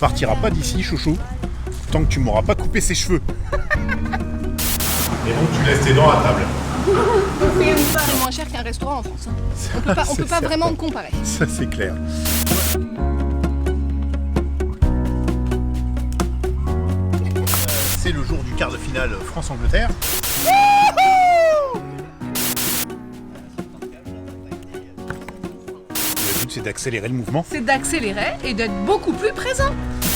partiras pas d'ici, chouchou, tant que tu m'auras pas coupé ses cheveux. Et donc tu laisses tes dents à table. C'est moins cher qu'un restaurant en France. Hein. On peut pas vraiment comparer. Ça c'est clair. C'est le jour du quart de finale France-Angleterre. Le but c'est d'accélérer le mouvement. C'est d'accélérer et d'être beaucoup plus présent.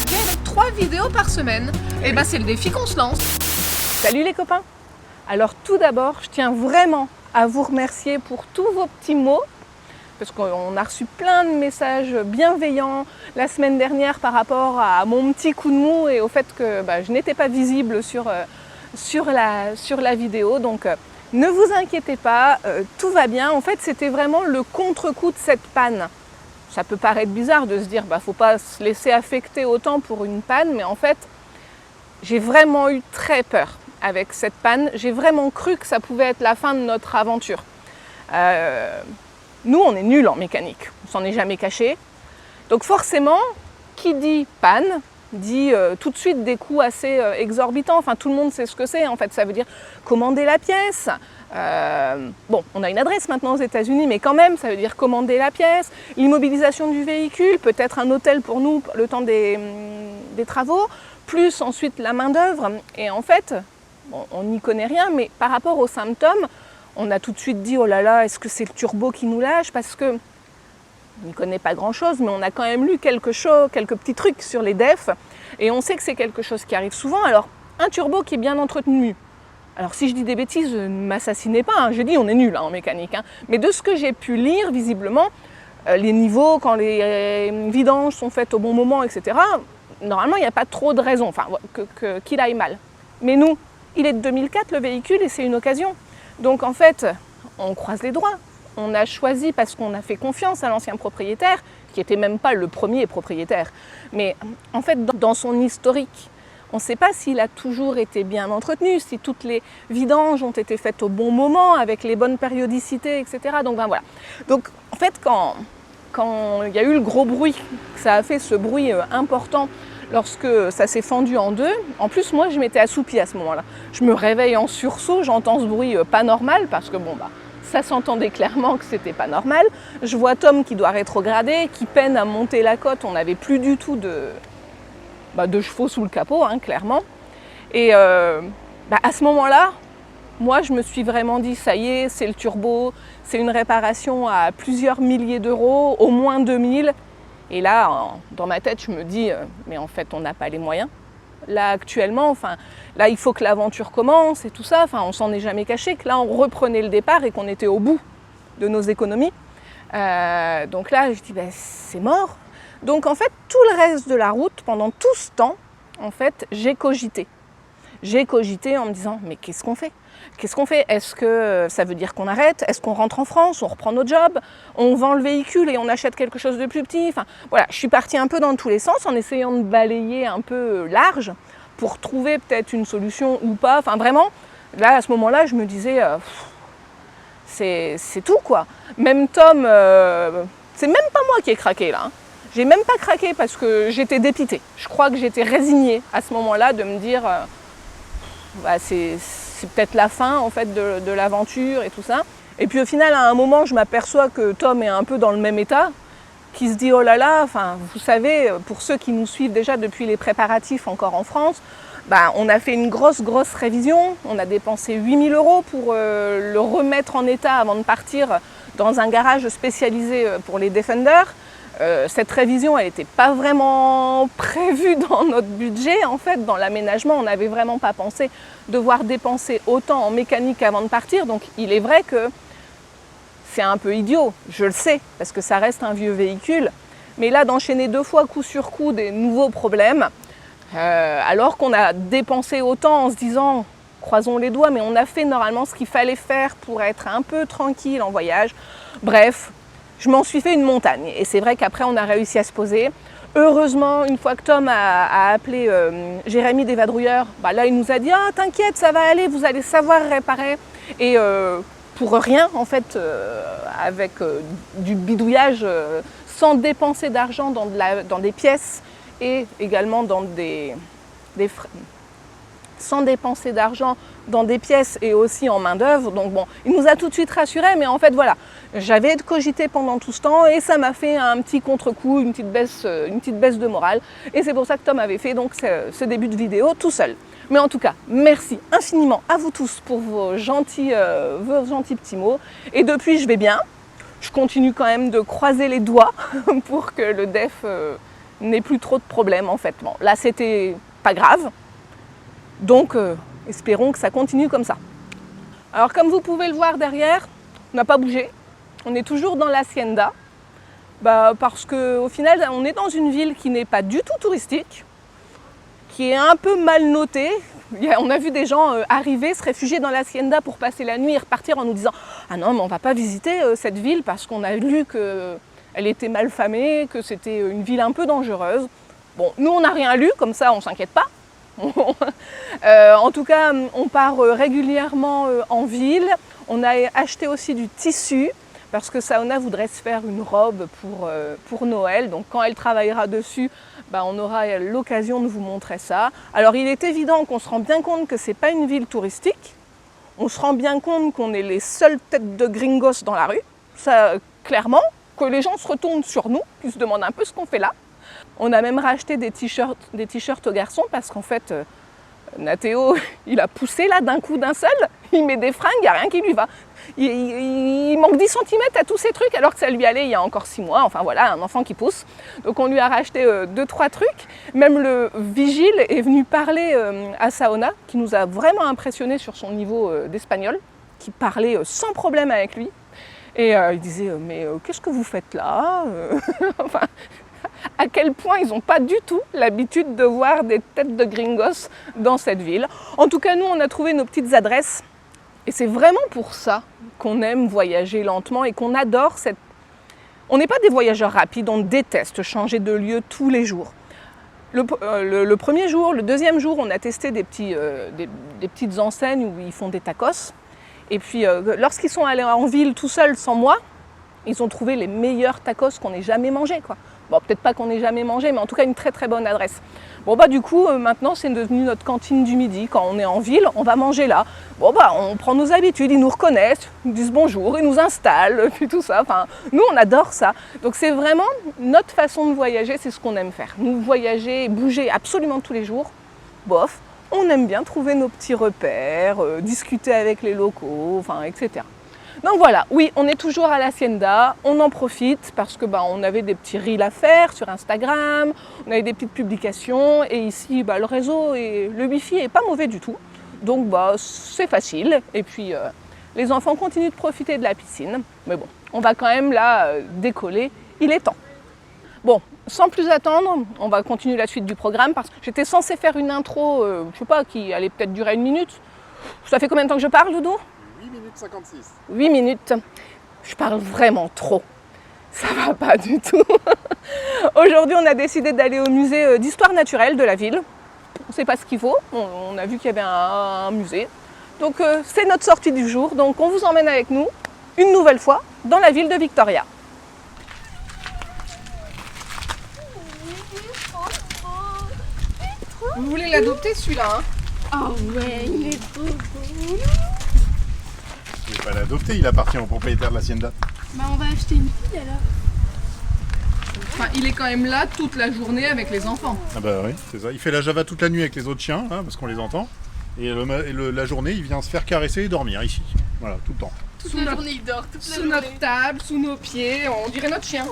Et avec 3 vidéos par semaine, et ben c'est le défi qu'on se lance. Salut les copains! Alors tout d'abord, je tiens vraiment à vous remercier pour tous vos petits mots, parce qu'on a reçu plein de messages bienveillants la semaine dernière par rapport à mon petit coup de mou et au fait que je n'étais pas visible sur la vidéo. Donc ne vous inquiétez pas, tout va bien. En fait, c'était vraiment le contre-coup de cette panne. Ça peut paraître bizarre de se dire faut pas se laisser affecter autant pour une panne, mais en fait, j'ai vraiment eu très peur avec cette panne. J'ai vraiment cru que ça pouvait être la fin de notre aventure. Nous, on est nuls en mécanique, on s'en est jamais caché. Donc forcément, qui dit panne, dit tout de suite des coûts assez exorbitants. Enfin, tout le monde sait ce que c'est. En fait, ça veut dire commander la pièce. Bon, on a une adresse maintenant aux États-Unis, mais quand même, ça veut dire commander la pièce, l'immobilisation du véhicule, peut-être un hôtel pour nous le temps des travaux, plus ensuite la main-d'œuvre. Et en fait, on n'y connaît rien, mais par rapport aux symptômes, on a tout de suite dit, oh là là, est-ce que c'est le turbo qui nous lâche? Parce que on n'y connaît pas grand-chose, mais on a quand même lu quelques petits trucs sur les defs, et on sait que c'est quelque chose qui arrive souvent. Alors, un turbo qui est bien entretenu. Alors, si je dis des bêtises, ne m'assassinez pas, hein. Je dis on est nul en mécanique. Hein. Mais de ce que j'ai pu lire, visiblement, les niveaux, quand les vidanges sont faites au bon moment, etc., normalement, il n'y a pas trop de raison qu'il aille mal. Mais nous, il est de 2004, le véhicule, et c'est une occasion. Donc en fait, on croise les doigts. On a choisi parce qu'on a fait confiance à l'ancien propriétaire, qui n'était même pas le premier propriétaire. Mais en fait, dans son historique, on ne sait pas s'il a toujours été bien entretenu, si toutes les vidanges ont été faites au bon moment, avec les bonnes périodicités, etc. Donc voilà. Donc en fait, quand il y a eu le gros bruit, ça a fait ce bruit important, lorsque ça s'est fendu en deux, en plus moi je m'étais assoupie à ce moment-là. Je me réveille en sursaut, j'entends ce bruit pas normal parce que ça s'entendait clairement que c'était pas normal. Je vois Tom qui doit rétrograder, qui peine à monter la côte, on n'avait plus du tout de chevaux sous le capot, hein, clairement. Et à ce moment-là, moi je me suis vraiment dit ça y est, c'est le turbo, c'est une réparation à plusieurs milliers d'euros, au moins 2000. Et là, dans ma tête, je me dis, mais en fait, on n'a pas les moyens. Là, actuellement, là, il faut que l'aventure commence et tout ça. On s'en est jamais caché que là, on reprenait le départ et qu'on était au bout de nos économies. Donc là, je dis, c'est mort. Donc, en fait, tout le reste de la route, pendant tout ce temps, en fait, j'ai cogité. J'ai cogité en me disant, mais qu'est-ce qu'on fait? Qu'est-ce qu'on fait? Est-ce que ça veut dire qu'on arrête? Est-ce qu'on rentre en France? On reprend notre job? On vend le véhicule et on achète quelque chose de plus petit? Voilà, je suis partie un peu dans tous les sens en essayant de balayer un peu large pour trouver peut-être une solution ou pas. Vraiment, là, à ce moment-là, je me disais, c'est tout, quoi. Même Tom, c'est même pas moi qui ai craqué, là. Hein. J'ai même pas craqué parce que j'étais dépitée. Je crois que j'étais résignée à ce moment-là de me dire... c'est peut-être la fin en fait de l'aventure et tout ça. Et puis au final, à un moment, je m'aperçois que Tom est un peu dans le même état, qui se dit oh là là, vous savez, pour ceux qui nous suivent déjà depuis les préparatifs encore en France, on a fait une grosse révision, on a dépensé 8 000 € pour le remettre en état avant de partir dans un garage spécialisé pour les Defenders. Cette révision, elle n'était pas vraiment prévue dans notre budget. En fait, dans l'aménagement, on n'avait vraiment pas pensé devoir dépenser autant en mécanique avant de partir. Donc, il est vrai que c'est un peu idiot, je le sais, parce que ça reste un vieux véhicule. Mais là, d'enchaîner 2 fois coup sur coup des nouveaux problèmes, alors qu'on a dépensé autant en se disant, croisons les doigts, mais on a fait normalement ce qu'il fallait faire pour être un peu tranquille en voyage. Bref. Je m'en suis fait une montagne et c'est vrai qu'après on a réussi à se poser. Heureusement, une fois que Tom a appelé Jérémy des Vadrouilleurs, là il nous a dit « Ah t'inquiète, ça va aller, vous allez savoir réparer ». Et pour rien en fait, avec du bidouillage, sans dépenser d'argent dans des pièces et également dans des frais, sans dépenser d'argent dans des pièces et aussi en main d'œuvre. Donc bon, il nous a tout de suite rassurés, mais en fait voilà, j'avais cogité pendant tout ce temps et ça m'a fait un petit contre-coup, une petite baisse de morale. Et c'est pour ça que Tom avait fait donc ce début de vidéo tout seul. Mais en tout cas, merci infiniment à vous tous pour vos gentils petits mots. Et depuis, je vais bien. Je continue quand même de croiser les doigts pour que le DEF n'ait plus trop de problèmes en fait. Bon, là, c'était pas grave. Donc, espérons que ça continue comme ça. Alors, comme vous pouvez le voir derrière, on n'a pas bougé. On est toujours dans l'Hacienda. Parce qu'au final, on est dans une ville qui n'est pas du tout touristique, qui est un peu mal notée. On a vu des gens arriver, se réfugier dans l'Hacienda pour passer la nuit et repartir en nous disant « Ah non, mais on ne va pas visiter cette ville parce qu'on a lu qu'elle était mal famée, que c'était une ville un peu dangereuse. » Bon, nous, on n'a rien lu, comme ça, on ne s'inquiète pas. En tout cas, on part régulièrement en ville. On a acheté aussi du tissu parce que Saona voudrait se faire une robe pour Noël. Donc quand elle travaillera dessus, on aura l'occasion de vous montrer ça. Alors il est évident qu'on se rend bien compte que ce n'est pas une ville touristique. On se rend bien compte qu'on est les seules têtes de gringos dans la rue. Ça, clairement, que les gens se retournent sur nous, qui se demandent un peu ce qu'on fait là. On a même racheté des t-shirts aux garçons parce qu'en fait, Nathéo, il a poussé là d'un coup d'un seul. Il met des fringues, il n'y a rien qui lui va. Il manque 10 cm à tous ces trucs alors que ça lui allait il y a encore 6 mois. Enfin voilà, un enfant qui pousse. Donc on lui a racheté 2-3 trucs. Même le vigile est venu parler à Saona, qui nous a vraiment impressionnés sur son niveau d'espagnol, qui parlait sans problème avec lui. Et il disait « Mais qu'est-ce que vous faites là ?» Enfin, à quel point ils n'ont pas du tout l'habitude de voir des têtes de gringos dans cette ville. En tout cas, nous, on a trouvé nos petites adresses. Et c'est vraiment pour ça qu'on aime voyager lentement et qu'on adore cette... On n'est pas des voyageurs rapides, on déteste changer de lieu tous les jours. Le premier jour, le deuxième jour, on a testé des petites enseignes où ils font des tacos. Et puis, lorsqu'ils sont allés en ville tout seuls, sans moi, ils ont trouvé les meilleurs tacos qu'on ait jamais mangés, quoi. Bon, peut-être pas qu'on ait jamais mangé, mais en tout cas une très très bonne adresse. Bon du coup, maintenant c'est devenu notre cantine du midi. Quand on est en ville, on va manger là. Bon on prend nos habitudes, ils nous reconnaissent, ils nous disent bonjour, ils nous installent, puis tout ça. Enfin, nous on adore ça. Donc c'est vraiment notre façon de voyager, c'est ce qu'on aime faire. Nous voyager, bouger absolument tous les jours, bof. On aime bien trouver nos petits repères, discuter avec les locaux, enfin, etc. Donc voilà, oui, on est toujours à l'Hacienda, on en profite parce que on avait des petits reels à faire sur Instagram, on avait des petites publications et ici le réseau et le wifi est pas mauvais du tout. Donc c'est facile et puis les enfants continuent de profiter de la piscine. Mais bon, on va quand même là décoller, il est temps. Bon, sans plus attendre, on va continuer la suite du programme parce que j'étais censée faire une intro, je sais pas, qui allait peut-être durer 1 minute. Ça fait combien de temps que je parle, Doudou ? 8 minutes 56. 8 minutes. Je parle vraiment trop. Ça va pas du tout. Aujourd'hui, on a décidé d'aller au musée d'histoire naturelle de la ville. On ne sait pas ce qu'il faut. On a vu qu'il y avait un musée. Donc, c'est notre sortie du jour. Donc, on vous emmène avec nous, une nouvelle fois, dans la ville de Victoria. Vous voulez l'adopter celui-là, hein? Oh ouais, il est trop beau. Il ne pas l'adopter, il appartient au propriétaire de l'Hacienda. On va acheter une fille alors. Enfin, il est quand même là toute la journée avec les enfants. Ah bah oui, c'est ça. Il fait la java toute la nuit avec les autres chiens, hein, parce qu'on les entend. Et la journée, il vient se faire caresser et dormir ici. Voilà, tout le temps. Toute la journée, il dort. Toute la Sous journée. notre table, sous nos pieds, on dirait notre chien.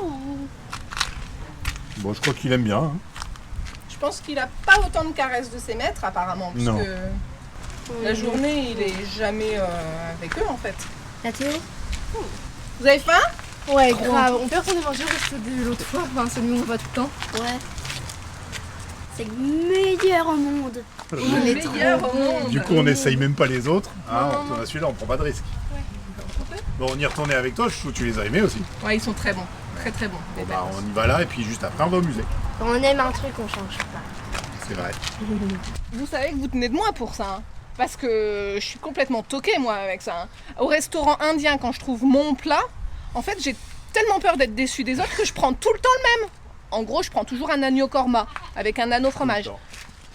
Bon, je crois qu'il aime bien. Hein. Je pense qu'il a pas autant de caresses de ses maîtres apparemment, parce Non. que la journée, il est jamais avec eux en fait. La Théo. Vous avez faim? Ouais, grave. On peut retourner manger au resto de l'autre fois. Enfin, celui où on va tout le temps. Ouais. C'est le meilleur au monde. Il est meilleur au monde. Du coup, on n'essaye même pas les autres. Hein, Non, on non. tourne à celui-là, on prend pas de risque. Bon, on y retournait avec toi, je trouve que tu les as aimés aussi. Ouais, ils sont très bons. Très très bons. Bon, on y va là, et puis juste après, on va au musée. Quand on aime un truc, on change pas. C'est vrai. Vous savez que vous tenez de moi pour ça. Hein. Parce que je suis complètement toquée moi avec ça. Hein. Au restaurant indien, quand je trouve mon plat, en fait j'ai tellement peur d'être déçue des autres que je prends tout le temps le même. En gros, je prends toujours un agneau korma avec un anneau fromage. D'accord.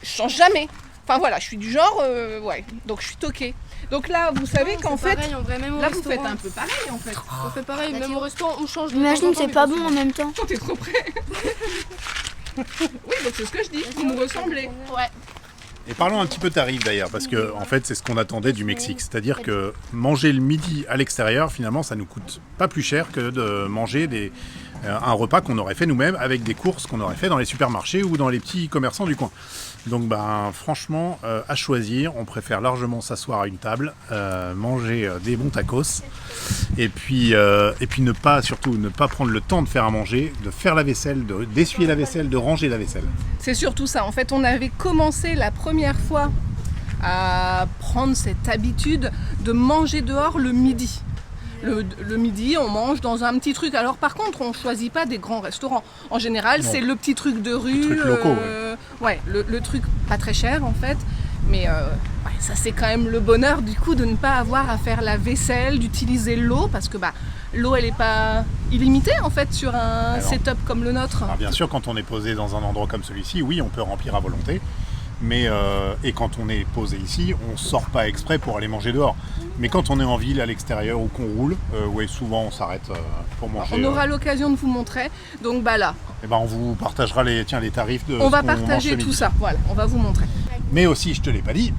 Je change jamais. Enfin voilà, je suis du genre, ouais, donc je suis toquée. Donc là, vous savez qu'en fait, pareil, en vrai, même au là vous faites restaurant. un peu pareil en fait. On fait pareil, même au restaurant, on change de Imagine, temps en temps, c'est mais pas souvent. bon en même temps. Quand t'es trop près. Oui, donc c'est ce que je dis, vous me ressemblez. Ouais. Et parlons un petit peu tarif d'ailleurs, parce que en fait c'est ce qu'on attendait du Mexique. C'est-à-dire que manger le midi à l'extérieur, finalement, ça nous coûte pas plus cher que de manger un repas qu'on aurait fait nous-mêmes avec des courses qu'on aurait fait dans les supermarchés ou dans les petits commerçants du coin. Donc franchement, à choisir, on préfère largement s'asseoir à une table, manger des bons tacos, et puis ne pas prendre le temps de faire à manger, de faire la vaisselle, d'essuyer la vaisselle, de ranger la vaisselle. C'est surtout ça. En fait, on avait commencé la première fois à prendre cette habitude de manger dehors le midi. Le midi, on mange dans un petit truc. Alors par contre, on choisit pas des grands restaurants. En général, Non. c'est le petit truc de rue. trucs locaux, ouais, le truc pas très cher en fait. Mais ouais, ça c'est quand même le bonheur du coup de ne pas avoir à faire la vaisselle, d'utiliser l'eau parce que l'eau elle est pas illimitée en fait sur un Alors. setup comme le nôtre. Alors bien sûr, quand on est posé dans un endroit comme celui-ci, oui, on peut remplir à volonté. Mais et quand on est posé ici, on sort pas exprès pour aller manger dehors. Mais quand on est en ville, à l'extérieur ou qu'on roule, ouais, souvent on s'arrête pour manger. On aura l'occasion de vous montrer. Donc là, Et on vous partagera les tarifs de on ce va qu'on mange partager ce tout midi. ça. Voilà, on va vous montrer. Mais aussi, je te l'ai pas dit,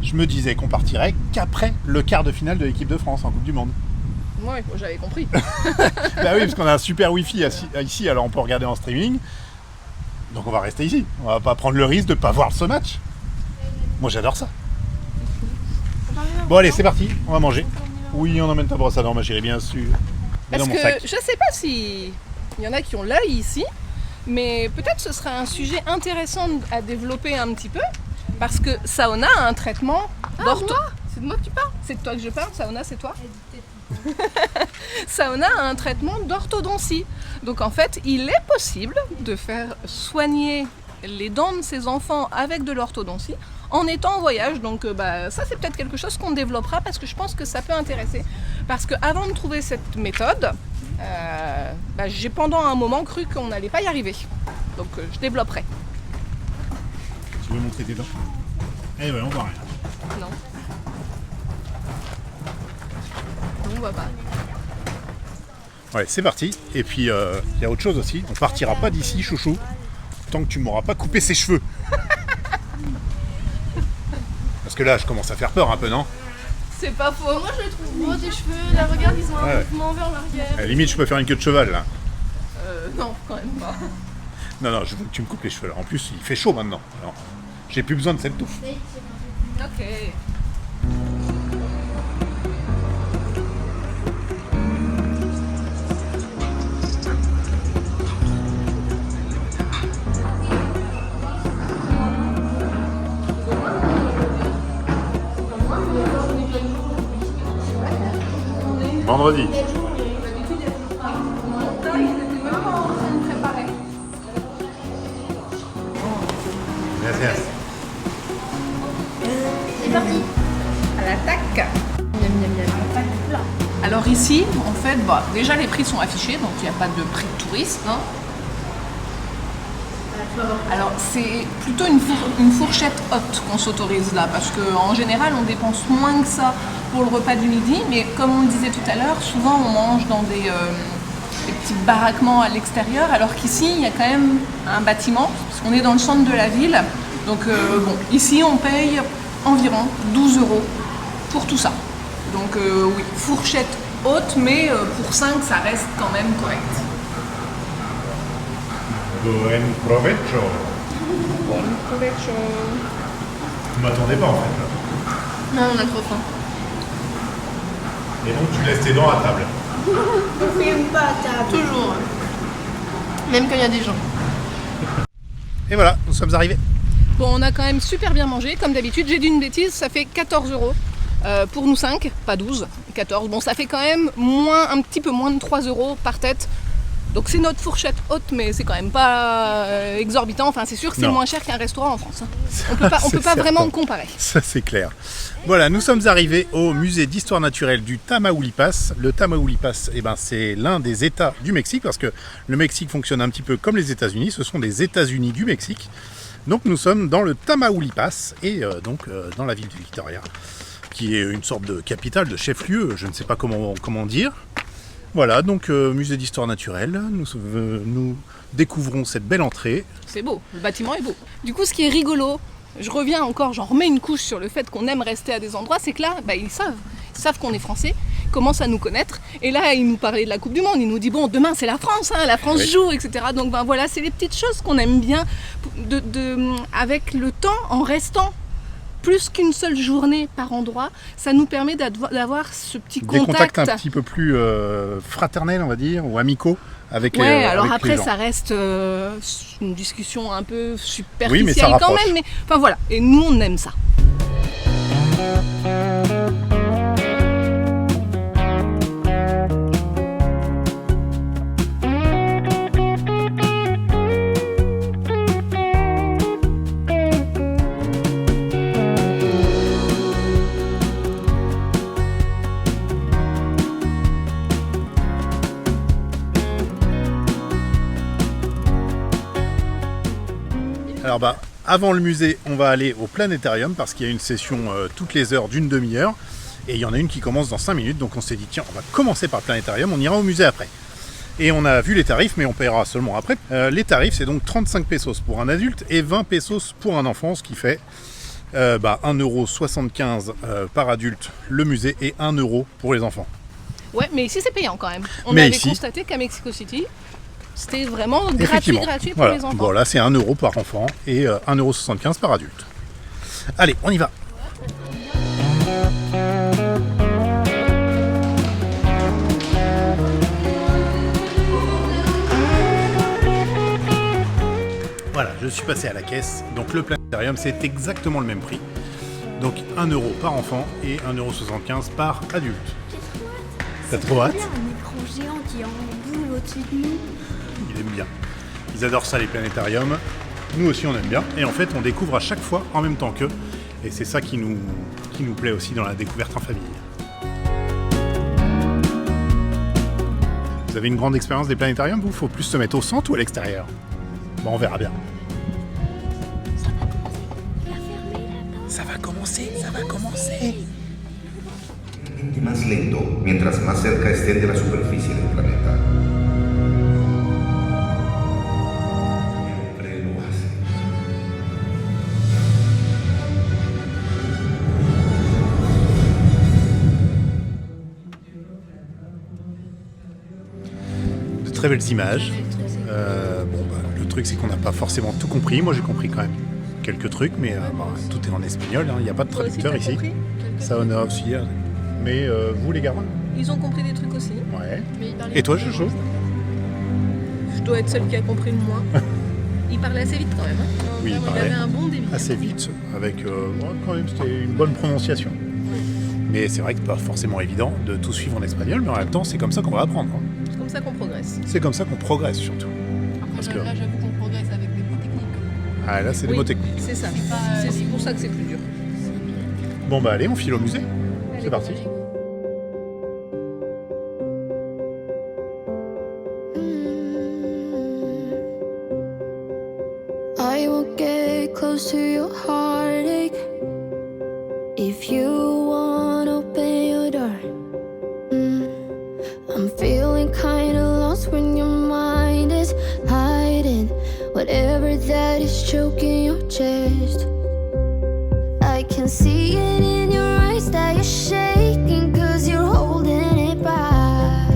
je me disais qu'on partirait qu'après le quart de finale de l'équipe de France en Coupe du Monde. Ouais, j'avais compris. Bah oui, parce qu'on a un super wifi ici, alors on peut regarder en streaming. Donc on va rester ici. On va pas prendre le risque de pas voir ce match. Moi j'adore ça. Bon allez, c'est parti, on va manger. Oui, on emmène ta brosse à dents, ma chérie, bien sûr. Mais Parce dans mon que sac. je sais pas si il y en a qui ont l'œil ici, mais peut-être ce serait un sujet intéressant à développer un petit peu, parce que Saona a un traitement d'ortho. C'est de moi que tu parles. C'est de toi que je parle, Saona, c'est toi. Saona a un traitement d'orthodontie. Donc en fait, il est possible de faire soigner les dents de ses enfants avec de l'orthodontie en étant en voyage. Donc ça c'est peut-être quelque chose qu'on développera parce que je pense que ça peut intéresser. Parce qu'avant de trouver cette méthode, j'ai pendant un moment cru qu'on n'allait pas y arriver. Donc je développerai. Tu veux montrer tes dents? Eh ben on voit rien. Non. On voit pas. Ouais, c'est parti. Et puis il y a autre chose aussi. On partira pas d'ici, chouchou, tant que tu m'auras pas coupé ses cheveux. Parce que là, je commence à faire peur un peu, non? C'est pas faux. Moi je les trouve beaux tes cheveux, là regarde ils ont un Ouais. mouvement vers l'arrière. À la limite, je peux faire une queue de cheval là. Non, quand même pas. Non, je veux que tu me coupes les cheveux là. En plus, il fait chaud maintenant. Alors, j'ai plus besoin de cette touffe. Ok. Vendredi. Merci. C'est parti. À l'attaque. Miam miam miam. Alors ici, en fait, déjà les prix sont affichés, donc il n'y a pas de prix de touriste. Hein. Alors c'est plutôt une fourchette haute qu'on s'autorise là, parce qu'en général on dépense moins que ça pour le repas du midi, mais comme on le disait tout à l'heure, souvent on mange dans des petits baraquements à l'extérieur, alors qu'ici il y a quand même un bâtiment, parce qu'on est dans le centre de la ville, donc ici on paye environ 12 € pour tout ça. Donc oui, fourchette haute, mais pour 5 ça reste quand même correct. Buen provecho. Vous m'attendez pas en fait. Non, on a trop faim. Et donc tu laisses tes dents à table. Toujours. Même quand il y a des gens. Et voilà, nous sommes arrivés. Bon, on a quand même super bien mangé, comme d'habitude. J'ai dit une bêtise, ça fait 14 € pour nous 5, pas 12, 14. Bon, ça fait quand même un petit peu moins de 3 € par tête. Donc c'est notre fourchette haute, mais c'est quand même pas exorbitant. Enfin, c'est sûr que c'est Non. moins cher qu'un restaurant en France. On peut pas vraiment comparer. Ça, c'est clair. Voilà, nous sommes arrivés au musée d'histoire naturelle du Tamaulipas. Le Tamaulipas, c'est l'un des États du Mexique, parce que le Mexique fonctionne un petit peu comme les États-Unis. Ce sont des États-Unis du Mexique. Donc nous sommes dans le Tamaulipas, et dans la ville de Victoria, qui est une sorte de capitale, de chef-lieu, je ne sais pas comment dire. Voilà, donc musée d'histoire naturelle, nous découvrons cette belle entrée. C'est beau, le bâtiment est beau. Du coup, ce qui est rigolo, je reviens encore, j'en remets une couche sur le fait qu'on aime rester à des endroits, c'est que là, ils savent qu'on est français, ils commencent à nous connaître, et là, ils nous parlaient de la Coupe du Monde, ils nous disent, bon, demain c'est la France, la France joue, etc. Donc voilà, c'est les petites choses qu'on aime bien, avec le temps, en restant plus qu'une seule journée par endroit, ça nous permet d'avoir ce petit Des contact. contacts un petit peu plus fraternels, on va dire, ou amicaux avec alors avec après les gens. ça reste une discussion un peu superficielle Oui, mais ça quand rapproche. même, mais enfin voilà, et nous on aime ça. Alors avant le musée, on va aller au planétarium parce qu'il y a une session toutes les heures d'une demi-heure et il y en a une qui commence dans 5 minutes, donc on s'est dit tiens, on va commencer par le planétarium, on ira au musée après. Et on a vu les tarifs, mais on paiera seulement après. Les tarifs, c'est donc 35 pesos pour un adulte et 20 pesos pour un enfant, ce qui fait 1,75€ par adulte le musée et 1 euro pour les enfants. Ouais, mais ici c'est payant quand même. On Mais avait ici- constaté qu'à Mexico City, c'était vraiment Effectivement. gratuit pour Voilà. les enfants. Bon, là, c'est 1 euro par enfant et 1,75€ par adulte. Allez, on y va. Voilà, je suis passé à la caisse. Donc le planétarium, c'est exactement le même prix. Donc 1 euro par enfant et 1,75€ par adulte. T'as trop hâte? Un écran géant qui est en boule au-dessus de nous. Il aime bien. Ils adorent ça, les planétariums. Nous aussi, on aime bien. Et en fait, on découvre à chaque fois en même temps qu'eux. Et c'est ça qui nous plaît aussi dans la découverte en famille. Vous avez une grande expérience des planétariums, vous? Faut plus se mettre au centre ou à l'extérieur? Bon, on verra bien. Ça va commencer, ça va commencer. Y más lento mientras más cerca estén de la superficie del planeta. Siempre lo hace. De très belles images. Le truc, c'est qu'on n'a pas forcément tout compris. Moi, j'ai compris quand même quelques trucs, mais tout est en espagnol. Il n'y a pas de Toi aussi, traducteur t'as ici. compris Ça on a aussi. Mais vous, les gamins? Ils ont compris des trucs aussi. Ouais. Mais il parlait Et toi, pas Jojo? Je dois être celle qui a compris le moins. Il parlait assez vite quand même. Oui, il Il parlait avait un bon débit. assez vite, avec quand même, c'était une bonne prononciation. Mais c'est vrai que c'est pas forcément évident de tout suivre en espagnol, mais en même temps, c'est comme ça qu'on va apprendre. Hein. C'est comme ça qu'on progresse. C'est comme ça qu'on progresse surtout. Parce que Là, j'avoue qu'on progresse avec des mots techniques. là, c'est des Oui. mots techniques. C'est ça. pas, C'est pour ça que c'est plus dur. Bon, allez, on file au musée. C'est parti. I will get close to your heartache if you won't open your door. I'm feeling kinda lost when your mind is hiding whatever that is choking your chest. I can see it in your eyes that you're shaking 'cause you're holding it back.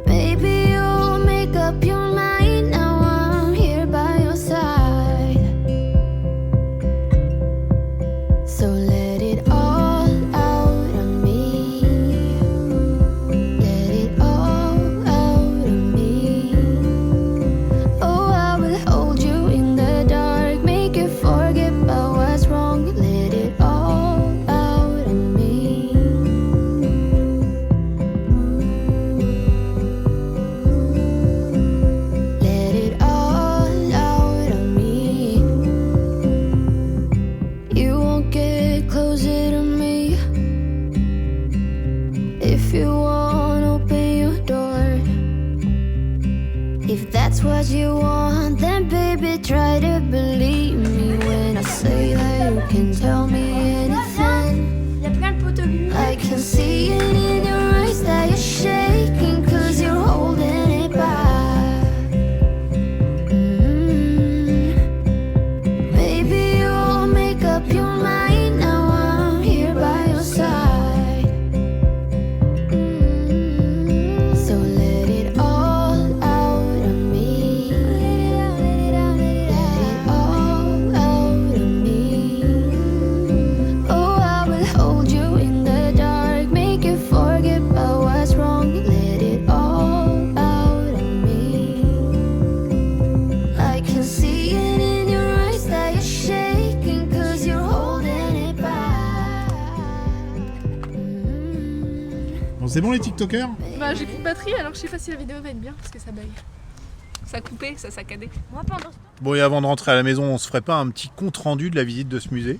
Maybe you'll make up your mind now. I'm here by your side. So let it all out of me. Let it all out of me. Oh, I will hold you in the dark, make it fall. you want, then baby try to believe me when I say that you can tell me anything. Il y a plein de poteaux lumineux. I can see it in your eyes that you're shaking, cause you're holding it back. Maybe you'll make up your mind, now I'm here by your side. So let it all out of me. Let it all out of me. Oh, I will hold you in the dark, make you forget about what's wrong. Let it all out of me. I can see it in your eyes that you're shaking, cause you're holding it back. Bon, c'est bon les TikTokers? Bah, j'ai plus de batterie alors je sais pas si la vidéo va être bien parce que ça bug. Ça a coupé, ça saccadé. Moi pendant. Bon, et avant de rentrer à la maison, on se ferait pas un petit compte rendu de la visite de ce musée?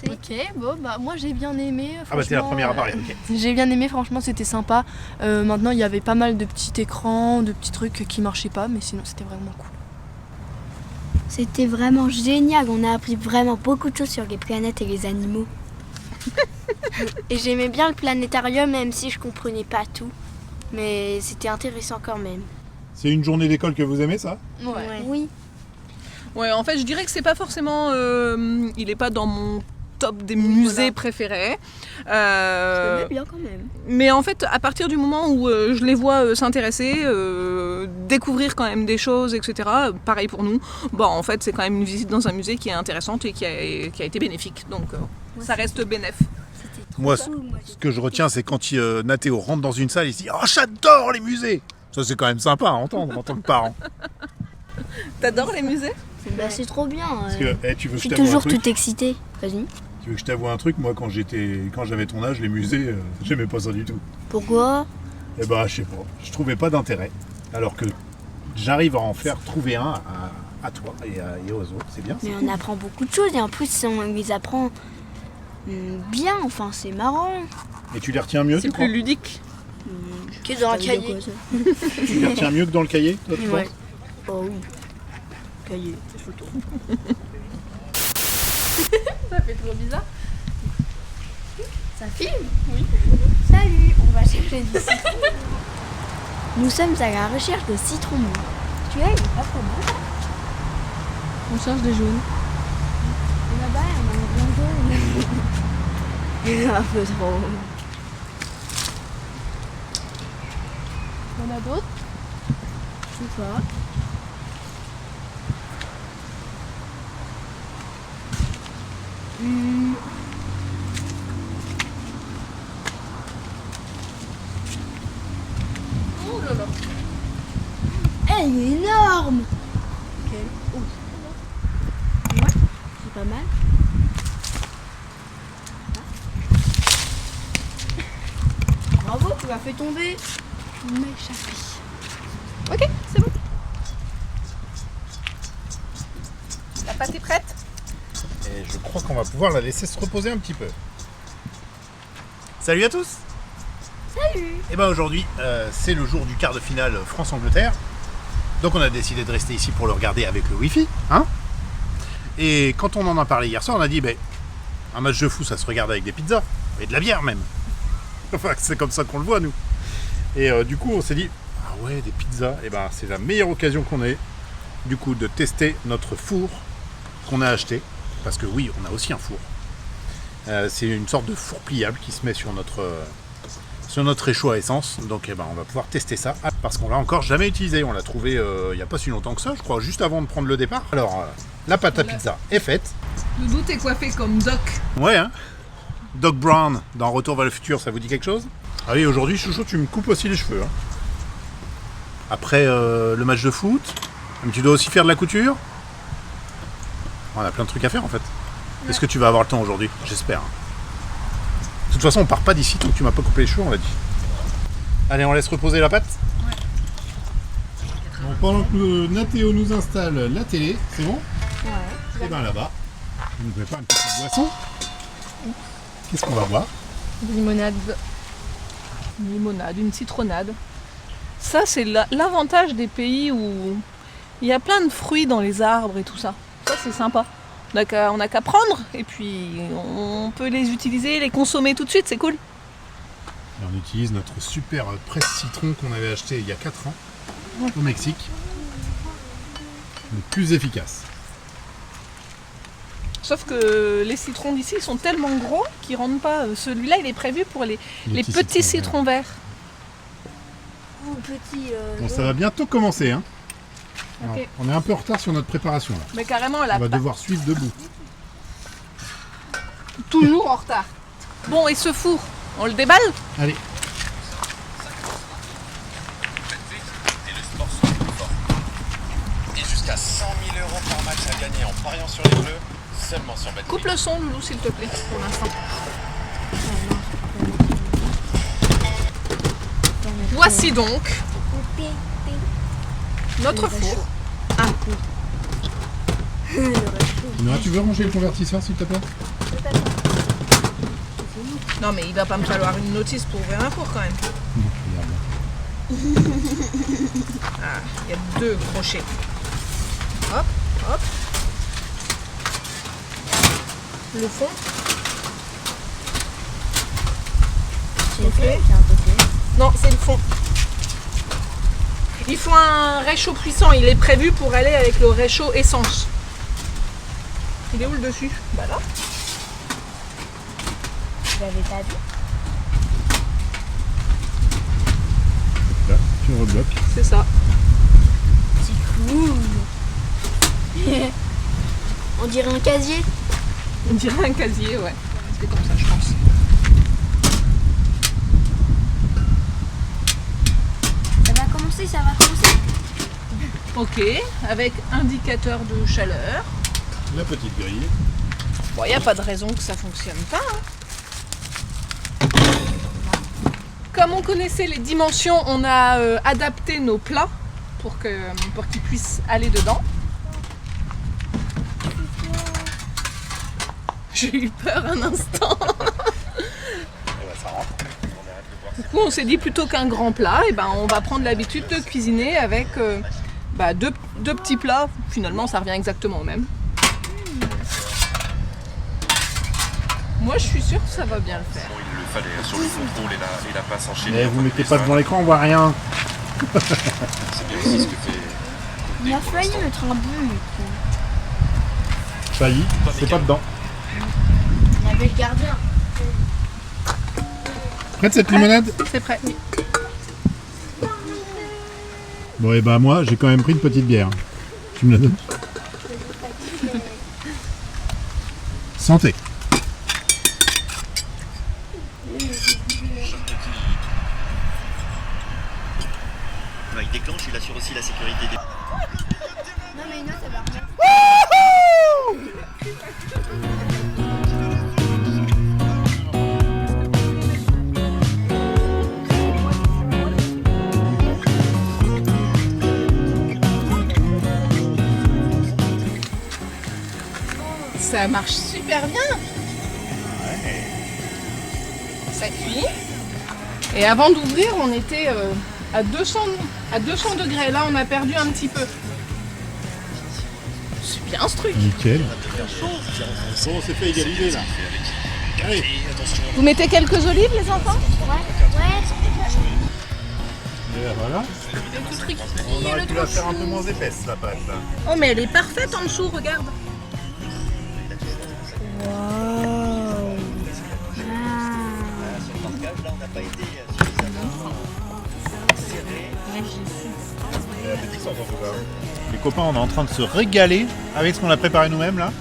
Ok, bon bah moi j'ai bien aimé. Ah bah t'es la franchement, première à parler, ok. J'ai bien aimé, franchement c'était sympa. Maintenant il y avait pas mal de petits écrans, de petits trucs qui marchaient pas, mais sinon c'était vraiment cool. C'était vraiment génial, on a appris vraiment beaucoup de choses sur les planètes et les animaux. Et j'aimais bien le planétarium même si je comprenais pas tout. Mais c'était intéressant quand même. C'est une journée d'école que vous aimez, ça? Ouais. Oui. Ouais, en fait, je dirais que c'est pas forcément. Il est pas dans mon top des musées préférés. C'était bien quand même. Mais en fait, à partir du moment où je les vois s'intéresser, découvrir quand même des choses, etc., pareil pour nous, bon, en fait, c'est quand même une visite dans un musée qui est intéressante et qui a été bénéfique. Donc, ça reste bénéf. Moi, ce que je retiens, c'est quand Nathéo rentre dans une salle, il se dit « Oh, j'adore les musées !» Ça, c'est quand même sympa à entendre en tant que parent. T'adores les musées? Bah, c'est trop bien. Parce que, tu veux que Je je suis t'avoue un toujours truc? tout excitée. Vas-y. Tu veux que je t'avoue un truc? Moi, quand j'avais ton âge, les musées, j'aimais pas ça du tout. Pourquoi? Eh bah, je sais pas. Je trouvais pas d'intérêt. Alors que j'arrive à en faire trouver un à toi et aux autres. C'est bien ça. Mais on apprend beaucoup de choses et en plus on les apprend bien, enfin c'est marrant. Et tu les retiens mieux, C'est tu crois? plus ludique. Que dans un cahier. Tu les retiens mieux que dans le cahier, toi, tu Ouais. penses? Oh oui. Cahier, photo. Ça fait trop bizarre. Ça filme? Oui. Salut, on va chercher du citron. Nous sommes à la recherche de citron mûr. Tu vois, il est pas trop bon. On cherche des jaunes. Et là-bas, on a un bien jaune. Un peu trop. Il y en a d'autres? Je sais pas. Oh là là. Elle est énorme. Ok. Oh. C'est pas mal. Bravo, tu l'as fait tomber. Je m'échappe. Ok, c'est bon. La pâte est prête? Et je crois qu'on va pouvoir la laisser se reposer un petit peu. Salut à tous! Salut. Et ben aujourd'hui, c'est le jour du quart de finale France-Angleterre. Donc on a décidé de rester ici pour le regarder avec le Wi-Fi. Hein, et quand on en a parlé hier soir, on a dit un match de foot, ça se regarde avec des pizzas. Et de la bière même. Enfin, c'est comme ça qu'on le voit, nous. Et du coup, on s'est dit, ah ouais, des pizzas, et ben c'est la meilleure occasion qu'on ait, du coup, de tester notre four qu'on a acheté. Parce que oui, on a aussi un four. C'est une sorte de four pliable qui se met sur notre réchaud à essence. Donc on va pouvoir tester ça. Parce qu'on l'a encore jamais utilisé. On l'a trouvé il n'y a pas si longtemps que ça, je crois, juste avant de prendre le départ. Alors, la pâte à pizza est faite. Doudou, t'es coiffé comme Doc. Ouais, hein. Doc Brown dans Retour vers le futur, ça vous dit quelque chose? Ah oui, aujourd'hui, chouchou, tu me coupes aussi les cheveux. Hein. Après le match de foot, tu dois aussi faire de la couture. On a plein de trucs à faire en fait. Ouais. Est-ce que tu vas avoir le temps aujourd'hui? J'espère. De toute façon, on part pas d'ici tant que tu m'as pas coupé les cheveux, on l'a dit. Allez, on laisse reposer la pâte. Ouais. Donc, pendant que Nathéo nous installe la télé, c'est bon? Ouais. Et bien là-bas, on nous prépare une petite boisson. Qu'est-ce qu'on va boire? Limonade. Une limonade, une citronnade. Ça, c'est l'avantage des pays où Il y a plein de fruits dans les arbres et tout ça. Ça, c'est sympa. On n'a qu'à prendre et puis on peut les utiliser, les consommer tout de suite, c'est cool. Et on utilise notre super presse citron qu'on avait acheté il y a 4 ans au Mexique. Le plus efficace. Sauf que les citrons d'ici sont tellement gros qu'ils ne rendent pas. Celui-là, il est prévu pour les petits citrons verts. Ou petit. Bon, ça va bientôt commencer. Hein. Alors, Ok. on est un peu en retard sur notre préparation là. Mais carrément, elle On a va pas devoir suivre debout. toujours en retard. Bon, et ce four, on le déballe? Allez. Et jusqu'à 100 000 € par match à gagner en pariant sur les bleus, seulement sur Betclic. Coupe le son, Loulou, s'il te plaît, pour l'instant. Voici donc notre four. Nora, tu veux ranger le convertisseur s'il te plaît? Non, mais il va pas me falloir une notice pour ouvrir un four quand même. Non, regarde. Ah, il y a 2 crochets. Hop, hop. Le fond. Ok. Non, c'est le fond. Il faut un réchaud puissant. Il est prévu pour aller avec le réchaud essence. Il est où le dessus? Bah là. Vous l'avez pas vu? Là, tu rebloques. C'est ça. On dirait un casier. On dirait un casier, ouais. C'est comme ça, je pense. Ça va commencer, ça va commencer. Ok, avec indicateur de chaleur. La petite grille. Bon, il n'y a pas de raison que ça fonctionne pas. Hein. Comme on connaissait les dimensions, on a adapté nos plats pour qu'ils puissent aller dedans. J'ai eu peur un instant. Du coup, on s'est dit plutôt qu'un grand plat, et ben, on va prendre l'habitude de cuisiner avec deux petits plats. Finalement, ça revient exactement au même. Moi, je suis sûre que ça va bien le faire. Bon, il le fallait sur le contrôle et la passe enchaînée. Eh, vous entre mettez les pas uns. devant l'écran, on voit rien. C'est bien aussi ce que fait. Il a failli mettre un but. Failli, c'est pas dedans. Il y avait le gardien. Prête cette limonade? C'est prêt. Bon, et bah moi, j'ai quand même pris une petite bière. Tu me la donnes? Santé. Il déclenche, il assure aussi la sécurité des... Non mais une autre, ça va remettre. Ça marche super bien. Ça cuit. Et avant d'ouvrir, on était à 200 degrés. Là, on a perdu un petit peu. C'est bien ce truc. Nickel. Bon, on s'est fait égaliser là. Allez. Vous mettez quelques olives, les enfants? Et là, voilà. On aurait pu la faire un peu moins épaisse la pâte là. Oh, mais elle est parfaite en dessous, regarde. Les copains, on est en train de se régaler avec ce qu'on a préparé nous-mêmes là.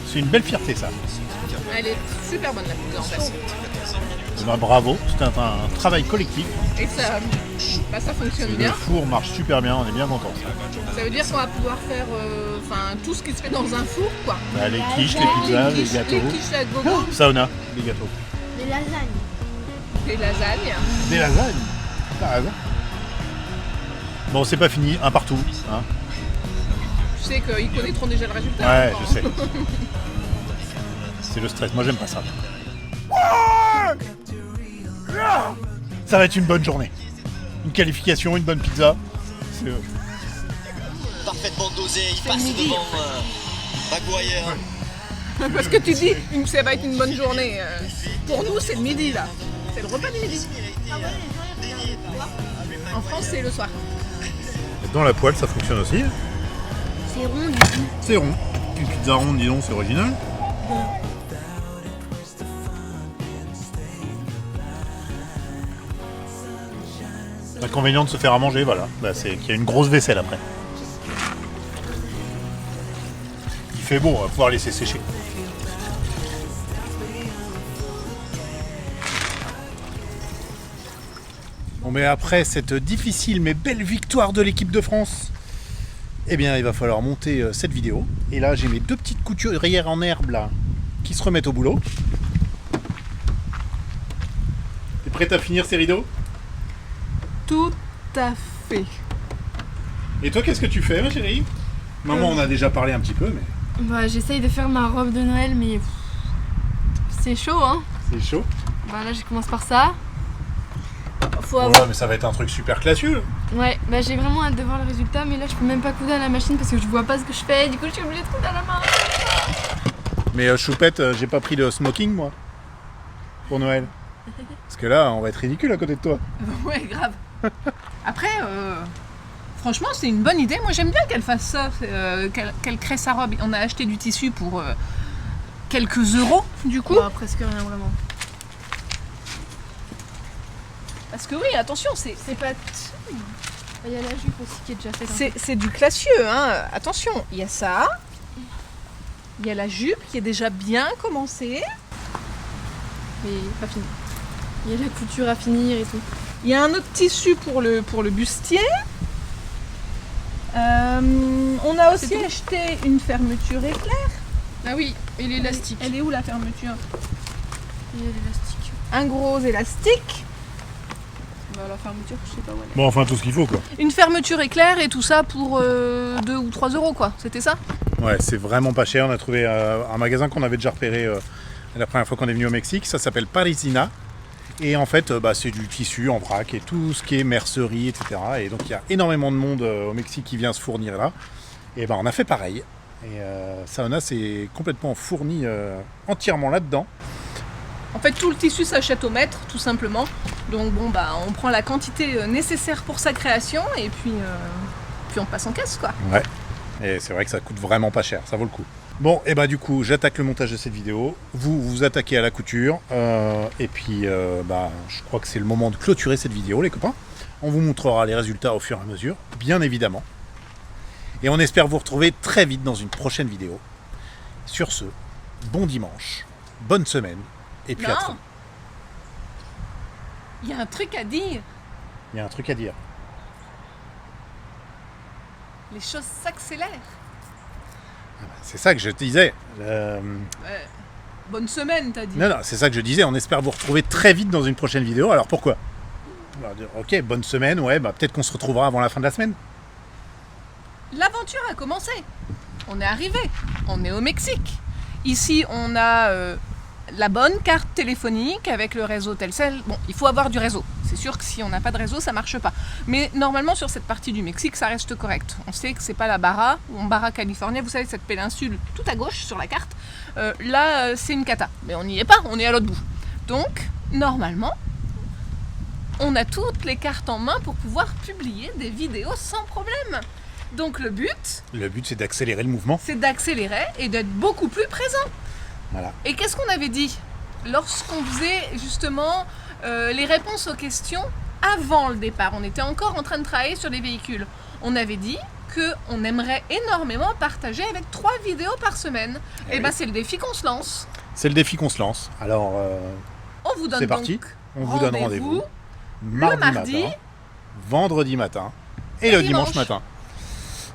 C'est une belle fierté ça. Elle est super bonne la pizza en fait. Eh ben, bravo, c'est un travail collectif. Et ça fonctionne Le bien. four marche super bien, on est bien contents. Ça veut dire qu'on va pouvoir faire tout ce qui se fait dans un four, quoi. Bah, les quiches, les pizzas, les gâteaux. Les quiches à gogo, Sauna, les gâteaux. Des lasagnes. les lasagnes. Des lasagnes. T'as raison. Bon, c'est pas fini, un partout. Hein. Tu sais qu'ils connaîtront déjà le résultat. Ouais, encore, je sais. C'est le stress, moi j'aime pas ça. Ça va être une bonne journée. Une qualification, une bonne pizza. C'est, Parfaitement bande d'oseille, il C'est passe midi, devant Maguire. Parce que tu dis, ça va être une bonne journée. Pour nous, c'est le midi, là. C'est le repas du midi. En France, c'est le soir. Dans la poêle, ça fonctionne aussi. C'est rond du coup. C'est rond. Une pizza ronde, dis donc, c'est original. L'inconvénient de se faire à manger, voilà, bah, c'est qu'il y a une grosse vaisselle après. Il fait beau, on va pouvoir laisser sécher. Bon, mais après cette difficile mais belle victoire de l'équipe de France, eh bien il va falloir monter cette vidéo. Et là j'ai mes 2 petites couturières en herbe là qui se remettent au boulot. T'es prête à finir ces rideaux? Tout à fait. Et toi qu'est-ce que tu fais ma chérie? Maman on a déjà parlé un petit peu mais... Bah, j'essaye de faire ma robe de Noël, mais c'est chaud, hein. C'est chaud. Bah là, je commence par ça. Faut Ouais, avoir... mais ça va être un truc super classieux. Ouais, bah j'ai vraiment hâte de voir le résultat, mais là, je peux même pas coudre à la machine parce que je vois pas ce que je fais. Du coup, je suis obligée de coudre à la main. Mais Choupette, j'ai pas pris le smoking moi pour Noël. Parce que là on va être ridicule à côté de toi. Ouais, grave. Après, franchement, c'est une bonne idée. Moi, j'aime bien qu'elle fasse ça, qu'elle crée sa robe. On a acheté du tissu pour quelques euros, du coup. Bah, presque rien, vraiment. Parce que oui, attention, c'est pas... Il y a la jupe aussi qui est déjà faite. C'est du classieux, hein. Attention, il y a ça. Il y a la jupe qui est déjà bien commencée. Mais pas fini. Il y a la couture à finir et tout. Il y a un autre tissu pour le bustier. On a aussi acheté une fermeture éclair. Ah oui, et l'élastique. Elle est où la fermeture? Il y a l'élastique. Un gros élastique. Bah, la fermeture, je sais pas où elle est. Bon enfin tout ce qu'il faut quoi. Une fermeture éclair et tout ça pour 2 ou 3 euros quoi. C'était ça? Ouais c'est vraiment pas cher. On a trouvé un magasin qu'on avait déjà repéré la première fois qu'on est venu au Mexique. Ça s'appelle Parisina. Et en fait, c'est du tissu en vrac et tout ce qui est mercerie, etc. Et donc il y a énormément de monde au Mexique qui vient se fournir là. Et on a fait pareil. Et Saona s'est complètement fourni entièrement là-dedans. En fait, tout le tissu s'achète au mètre, tout simplement. Donc bon, on prend la quantité nécessaire pour sa création et puis on passe en caisse, quoi. Ouais. Et c'est vrai que ça coûte vraiment pas cher, ça vaut le coup. Bon, et du coup, j'attaque le montage de cette vidéo. Vous attaquez à la couture. Et puis, je crois que c'est le moment de clôturer cette vidéo, les copains. On vous montrera les résultats au fur et à mesure, bien évidemment. Et on espère vous retrouver très vite dans une prochaine vidéo. Sur ce, bon dimanche, bonne semaine, et puis à très vite. Il y a un truc à dire. Il y a un truc à dire. Les choses s'accélèrent. C'est ça que je te disais. Bonne semaine, t'as dit. Non, c'est ça que je disais. On espère vous retrouver très vite dans une prochaine vidéo. Alors pourquoi? Ok, bonne semaine. Ouais, peut-être qu'on se retrouvera avant la fin de la semaine. L'aventure a commencé. On est arrivé. On est au Mexique. Ici, on a la bonne carte téléphonique avec le réseau Telcel. Bon, il faut avoir du réseau. C'est sûr que si on n'a pas de réseau, ça marche pas. Mais normalement, sur cette partie du Mexique, ça reste correct. On sait que c'est pas la Baja ou Baja California. Vous savez, cette péninsule tout à gauche sur la carte. Là, c'est une cata. Mais on n'y est pas, on est à l'autre bout. Donc, normalement, on a toutes les cartes en main pour pouvoir publier des vidéos sans problème. Donc le but, c'est d'accélérer le mouvement. C'est d'accélérer et d'être beaucoup plus présent. Voilà. Et qu'est-ce qu'on avait dit lorsqu'on faisait justement les réponses aux questions avant le départ? On était encore en train de travailler sur les véhicules. On avait dit qu'on aimerait énormément partager avec 3 vidéos par semaine. Et c'est le défi qu'on se lance. C'est le défi qu'on se lance. Alors, on vous donne c'est parti. On vous donne rendez-vous le mardi, matin, vendredi matin et le dimanche matin.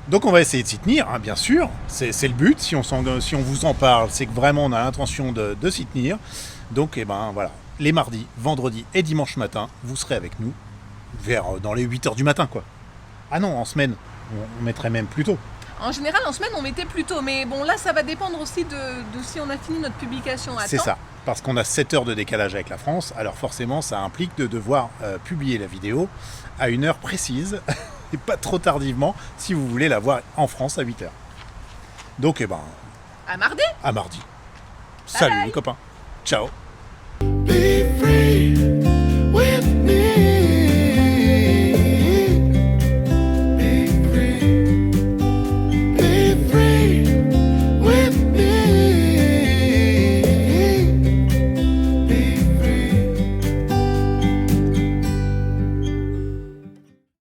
Donc on va essayer de s'y tenir, hein, bien sûr. C'est le but. Si on vous en parle, c'est que vraiment on a l'intention de s'y tenir. Donc voilà, les mardis, vendredis et dimanche matin, vous serez avec nous dans les 8h du matin, quoi. Ah non, en semaine, on mettrait même plus tôt. En général, en semaine, on mettait plus tôt. Mais bon, là, ça va dépendre aussi de si on a fini notre publication à temps. C'est ça, parce qu'on a 7 heures de décalage avec la France. Alors forcément, ça implique de devoir publier la vidéo à une heure précise. et pas trop tardivement si vous voulez la voir en France à 8h. Donc, À mardi. à mardi. Salut les copains. Ciao.